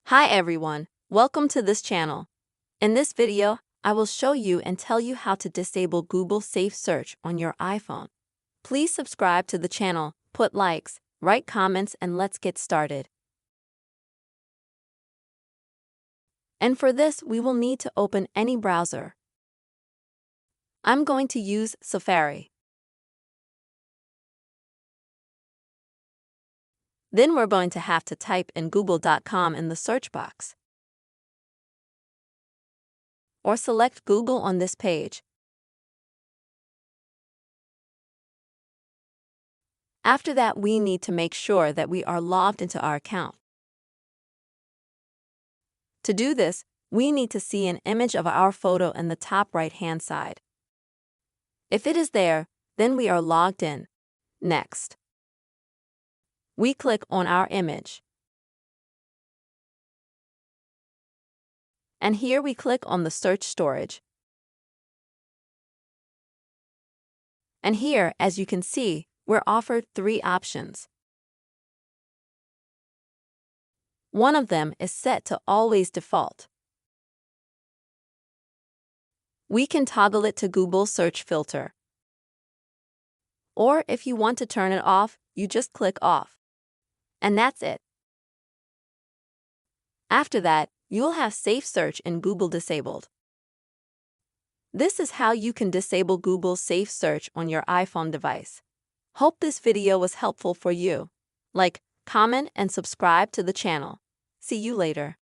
Hi everyone, welcome to this channel. In this video, I will show you and tell you how to disable Google Safe Search on your iPhone. Please subscribe to the channel, put likes, write comments, and let's get started. And for this, we will need to open any browser. I'm going to use Safari. Then we're going to have to type in google.com in the search box. Or select Google on this page. After that, we need to make sure that we are logged into our account. To do this, we need to see an image of our photo in the top right-hand side. If it is there, then we are logged in. Next, we click on our image. And here we click on the search storage. And here, as you can see, we're offered 3 options. One of them is set to always default. We can toggle it to Google search filter. Or if you want to turn it off, you just click off. And that's it. After that, you'll have Safe Search in Google disabled. This is how you can disable Google Safe Search on your iPhone device. Hope this video was helpful for you. Like, comment, and subscribe to the channel. See you later.